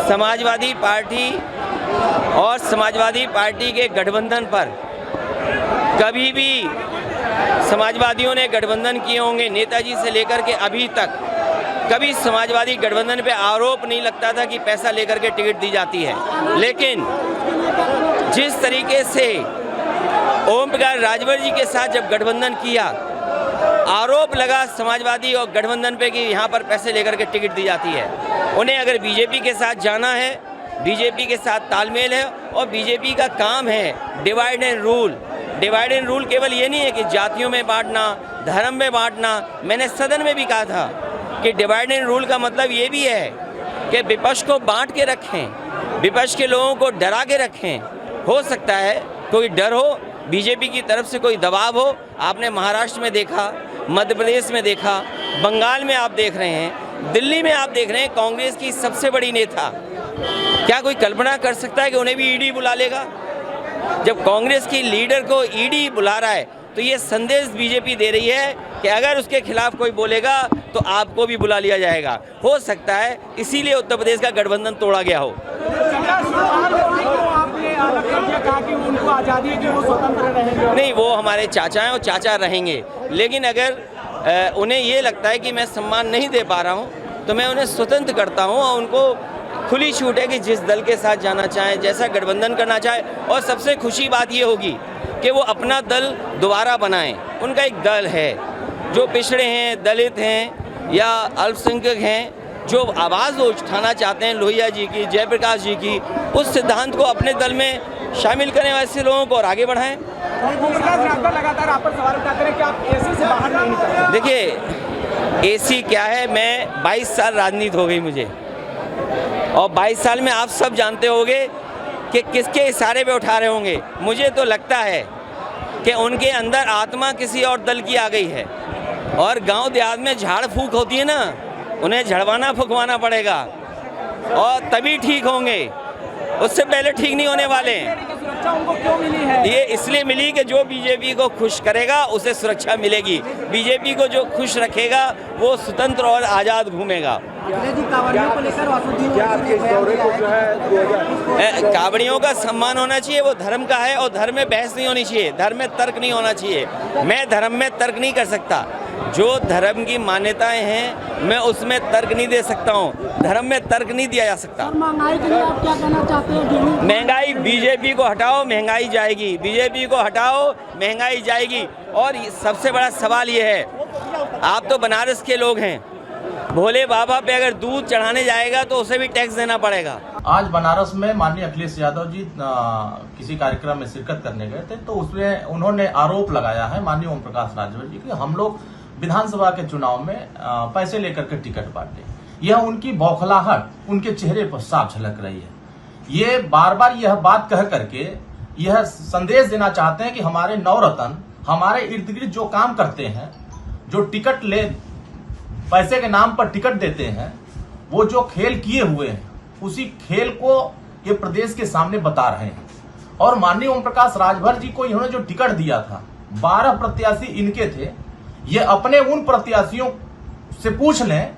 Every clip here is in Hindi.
समाजवादी पार्टी और समाजवादी पार्टी के गठबंधन पर कभी भी समाजवादियों ने गठबंधन किए होंगे, नेताजी से लेकर के अभी तक कभी समाजवादी गठबंधन पे आरोप नहीं लगता था कि पैसा लेकर के टिकट दी जाती है। लेकिन जिस तरीके से ओम प्रकाश राजभर जी के साथ जब गठबंधन किया, आरोप लगा समाजवादी और गठबंधन पे कि यहाँ पर पैसे लेकर के टिकट दी जाती है। उन्हें अगर बीजेपी के साथ जाना है, बीजेपी के साथ तालमेल है और बीजेपी का काम है divide and rule. Divide and rule केवल ये नहीं है कि जातियों में बांटना, धर्म में बांटना। मैंने सदन में भी कहा था कि डिवाइड एंड रूल का मतलब ये भी है कि विपक्ष को बांट के रखें, विपक्ष के लोगों को डरा के रखें। हो सकता है कोई डर हो, बीजेपी की तरफ से कोई दबाव हो। आपने महाराष्ट्र में देखा, मध्य प्रदेश में देखा, बंगाल में आप देख रहे हैं, दिल्ली में आप देख रहे हैं। कांग्रेस की सबसे बड़ी नेता, क्या कोई कल्पना कर सकता है कि उन्हें भी ईडी बुला लेगा? जब कांग्रेस की लीडर को ईडी बुला रहा है तो ये संदेश बीजेपी दे रही है कि अगर उसके खिलाफ कोई बोलेगा तो आपको भी बुला लिया जाएगा। हो सकता है इसीलिए उत्तर प्रदेश का गठबंधन तोड़ा गया हो। नहीं, वो हमारे चाचा हैं और चाचा रहेंगे। लेकिन अगर उन्हें ये लगता है कि मैं सम्मान नहीं दे पा रहा हूँ तो मैं उन्हें स्वतंत्र करता हूँ और उनको खुली छूट है कि जिस दल के साथ जाना चाहें, जैसा गठबंधन करना चाहें। और सबसे खुशी बात ये होगी कि वो अपना दल दोबारा बनाएं। उनका एक दल है, जो पिछड़े हैं, दलित हैं या अल्पसंख्यक हैं, जो आवाज़ उठाना चाहते हैं लोहिया जी की, जयप्रकाश जी की, उस सिद्धांत को अपने दल में शामिल करें, वैसे लोगों को और आगे बढ़ाएं। लगातार आप पर सवाल उठाते हैं कि आप एसी से बाहर नहीं निकलते। देखिए, एसी क्या है, मैं 22 साल राजनीति हो गई मुझे, और 22 साल में आप सब जानते होंगे कि किसके इशारे पे उठा रहे होंगे। मुझे तो लगता है कि उनके अंदर आत्मा किसी और दल की आ गई है। और गांव देहात में झाड़ फूक होती है ना, उन्हें झड़वाना फुकवाना पड़ेगा और तभी ठीक होंगे, उससे पहले ठीक नहीं होने वाले हैं। सुरक्षा उनको क्यों मिली है? ये इसलिए मिली कि जो बीजेपी को खुश करेगा उसे सुरक्षा मिलेगी। बीजेपी को जो खुश रखेगा वो स्वतंत्र और आज़ाद घूमेगा। कावड़ियों का सम्मान होना चाहिए, वो धर्म का है और धर्म में बहस नहीं होनी चाहिए, धर्म में तर्क नहीं होना चाहिए। मैं धर्म में तर्क नहीं कर सकता, जो धर्म की मान्यताएं हैं मैं उसमें तर्क नहीं दे सकता हूँ, धर्म में तर्क नहीं दिया जा सकता। महंगाई के लिए आप क्या कहना चाहते हैं? महंगाई, बीजेपी को हटाओ महंगाई जाएगी, बीजेपी को हटाओ महंगाई जाएगी। और सबसे बड़ा सवाल ये है, आप तो बनारस के लोग हैं, भोले बाबा पे अगर दूध चढ़ाने जाएगा तो उसे भी टैक्स देना पड़ेगा। आज बनारस में माननीय अखिलेश यादव जी किसी कार्यक्रम में शिरकत करने गए थे, तो उसमें उन्होंने आरोप लगाया है माननीय ओम प्रकाश राजभर जी कि हम लोग विधानसभा के चुनाव में पैसे लेकर के टिकट बांटे। यह उनकी बौखलाहट उनके चेहरे पर साफ झलक रही है। ये बार बार यह बात कह करके यह संदेश देना चाहते हैं कि हमारे नवरत्न हमारे इर्द गिर्द जो काम करते हैं, जो टिकट ले पैसे के नाम पर टिकट देते हैं, वो जो खेल किए हुए हैं उसी खेल को ये प्रदेश के सामने बता रहे हैं। और माननीय ओम प्रकाश राजभर जी को इन्होंने जो टिकट दिया था, 12 प्रत्याशी इनके थे। ये अपने उन प्रत्याशियों से पूछ लें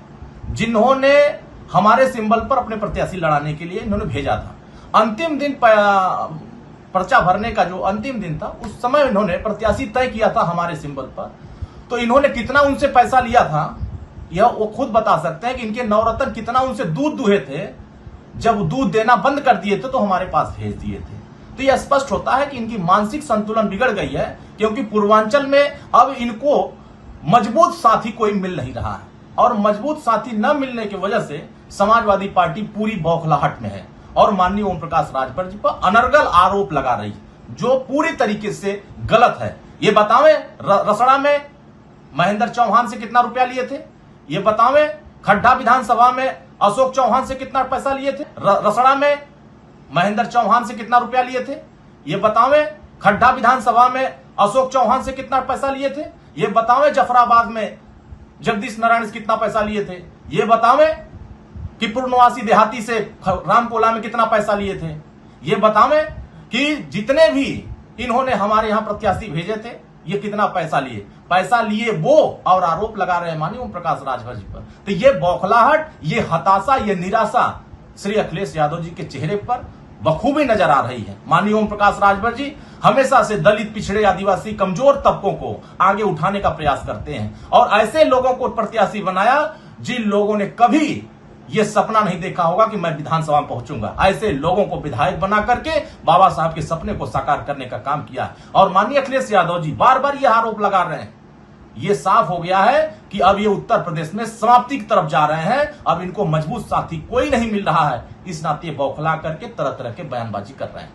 जिन्होंने हमारे सिंबल पर अपने प्रत्याशी लड़ाने के लिए इन्होंने भेजा था। अंतिम दिन पर्चा भरने का जो अंतिम दिन था, उस समय इन्होंने प्रत्याशी तय किया था हमारे सिंबल पर। तो इन्होंने कितना उनसे पैसा लिया था यह वो खुद बता सकते हैं कि इनके नवरत्न कितना उनसे दूध दुहे थे। जब दूध देना बंद कर दिए थे तो हमारे पास भेज दिए थे। तो यह स्पष्ट होता है कि इनकी मानसिक संतुलन बिगड़ गई है, क्योंकि पूर्वांचल में अब इनको मजबूत साथी कोई मिल नहीं रहा है। और मजबूत साथी न मिलने की वजह से समाजवादी पार्टी पूरी बौखलाहट में है और माननीय ओम प्रकाश राजभर जी पर अनर्गल आरोप लगा रही है, जो पूरी तरीके से गलत है। ये बतावें रसड़ा में महेंद्र चौहान से कितना रुपया लिए थे? ये बतावें खड्डा विधानसभा में अशोक चौहान से कितना पैसा लिए थे? रसड़ा में महेंद्र चौहान से कितना रुपया लिए थे? ये बतावें खड्डा विधानसभा में अशोक चौहान से कितना पैसा लिए थे? ये बतावें जफराबाद में जगदीश नारायण से कितना पैसा लिए थे? ये बतावें कि पूर्णवासी देहाती से रामकोला में कितना पैसा लिए थे? ये बतावें कि जितने भी इन्होंने हमारे यहां प्रत्याशी भेजे थे ये कितना पैसा लिए? पैसा लिए वो और आरोप लगा रहे हैं माननीय ओम प्रकाश राजभर जी पर। तो ये बौखलाहट, ये हताशा, ये निराशा श्री अखिलेश यादव जी के चेहरे पर बखूबी नजर आ रही है। माननीय ओम प्रकाश राजभर जी हमेशा से दलित, पिछड़े, आदिवासी, कमजोर तबकों को आगे उठाने का प्रयास करते हैं और ऐसे लोगों को प्रत्याशी बनाया जिन लोगों ने कभी यह सपना नहीं देखा होगा कि मैं विधानसभा में पहुंचूंगा। ऐसे लोगों को विधायक बना करके बाबा साहब के सपने को साकार करने का काम किया। और माननीय अखिलेश यादव जी बार बार यह आरोप लगा रहे हैं। ये साफ हो गया है कि अब ये उत्तर प्रदेश में समाप्ति की तरफ जा रहे हैं। अब इनको मजबूत साथी कोई नहीं मिल रहा है, इस नाते बौखला करके तरह तरह के बयानबाजी कर रहे हैं।